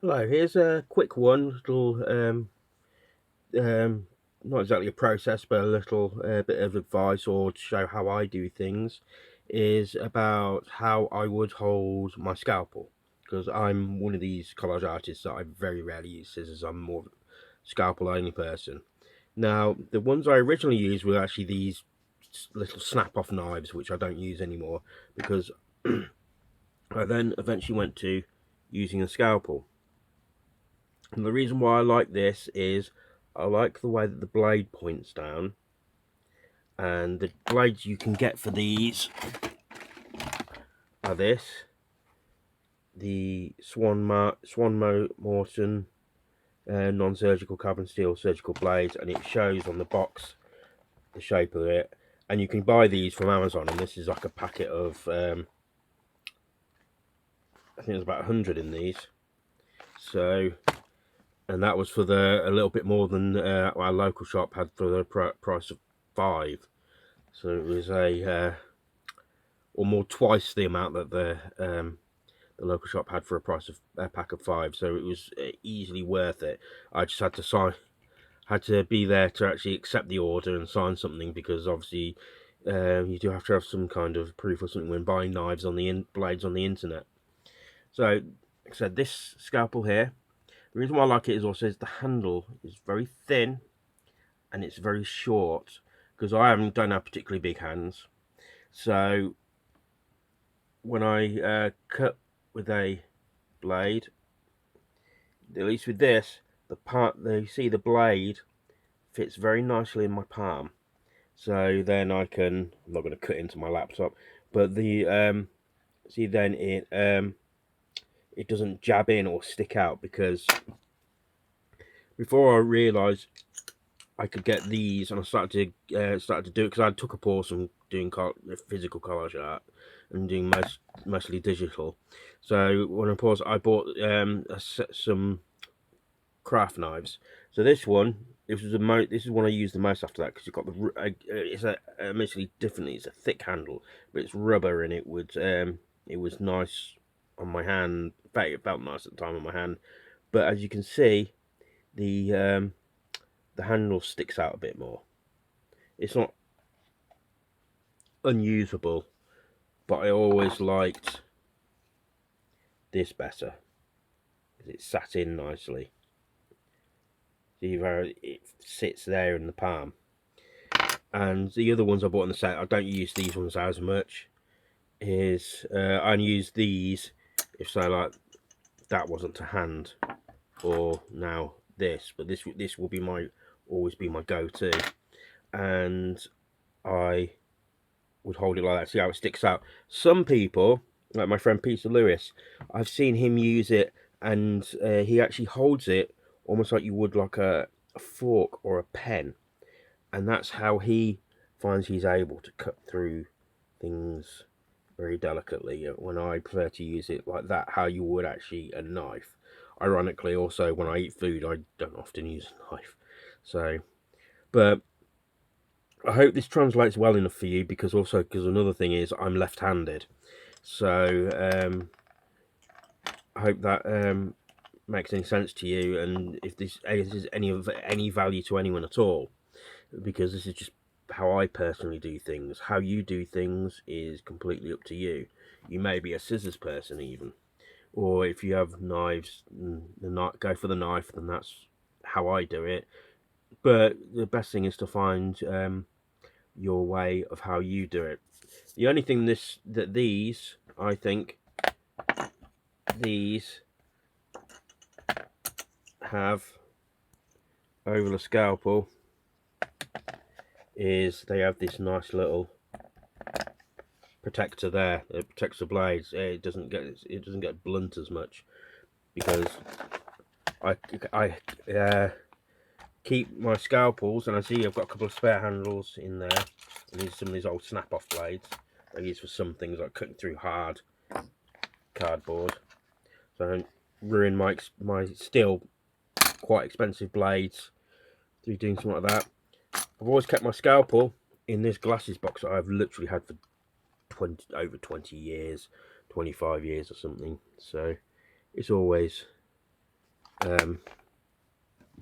Hello, here's a quick one, little um, not exactly a process, but a little bit of advice or to show how I do things. Is about how I would hold my scalpel, because I'm one of these collage artists that I very rarely use scissors. I'm more of a scalpel only person. Now, the ones I originally used were actually these little snap off knives, which I don't use anymore because I then eventually went to using a scalpel. And the reason why I like this is I like the way that the blade points down, and the blades you can get for these are the Morton non-surgical carbon steel surgical blades, and it shows on the box the shape of it. And you can buy these from Amazon, and this is like a packet of I think there's about 100 in these. So, and that was for a little bit more than our local shop had for the price of 5. So it was or more twice the amount that the local shop had for a price of a pack of 5. So it was easily worth it. I just had to be there to actually accept the order and sign something, because obviously you do have to have some kind of proof or something when buying knives on the blades on the internet. So, like I said, this scalpel here, the reason why I like it is also the handle is very thin and it's very short, because don't have particularly big hands. So when I cut with a blade, at least with this, the part that you see the blade fits very nicely in my palm. So then I'm not going to cut into my laptop, but see then it doesn't jab in or stick out, because before I realised I could get these, and I started to do it because I took a pause from doing physical collage art and doing mostly digital. So when I paused, I bought some craft knives. So this one, this is one I used the most after that, because it's got it's immensely different. It's a thick handle, but it's rubber, and it was nice on my hand. In fact, it felt nice at the time on my hand. But as you can see, the the handle sticks out a bit more. It's not unusable, but I always liked this better because it sat in nicely. See where it sits there in the palm. And the other ones I bought in the set, I don't use these ones as much. I only use these if, say, like that wasn't to hand, or now this, but this will be always be my go-to, and I would hold it like that. See how it sticks out. Some people, like my friend Peter Lewis, I've seen him use it, and he actually holds it almost like you would like a fork or a pen, and that's how he finds he's able to cut through things very delicately. When I prefer to use it like that, how you would actually a knife. Ironically, also when I eat food, I don't often use a knife. So, but I hope this translates well enough for you, because another thing is I'm left-handed, so I hope that makes any sense to you, and if this is any value to anyone at all, because this is just how I personally do things. How you do things is completely up to you. You may be a scissors person even, or if you have knives, go for the knife. Then that's how I do it. But the best thing is to find your way of how you do it. The only thing I think these have over the scalpel is they have this nice little protector there. It protects the blades. It doesn't get blunt as much, because I keep my scalpels, and I see I've got a couple of spare handles in there. I need some of these old snap-off blades I use for some things like cutting through hard cardboard, so I don't ruin my still quite expensive blades through doing something like that. I've always kept my scalpel in this glasses box that I've literally had for over 20 years, 25 years or something. So it's always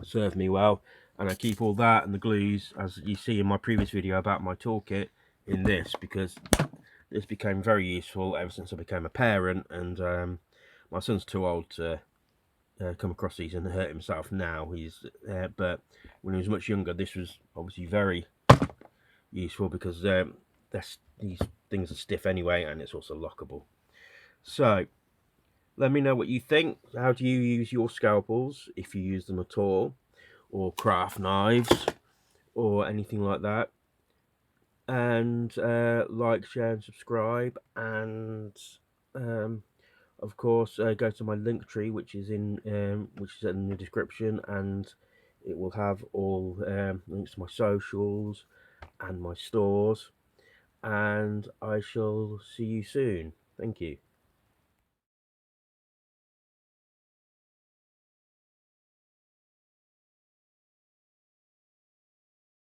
served me well, and I keep all that and the glues, as you see in my previous video about my toolkit, in this, because this became very useful ever since I became a parent, and my son's too old to come across these and hurt himself now. He's but when he was much younger, this was obviously very useful, because these things are stiff anyway, and it's also lockable. So let me know what you think. How do you use your scalpels, if you use them at all, or craft knives or anything like that? And like, share and subscribe, and of course go to my link tree, which is in the description, and it will have all links to my socials and my stores, and I shall see you soon. Thank you.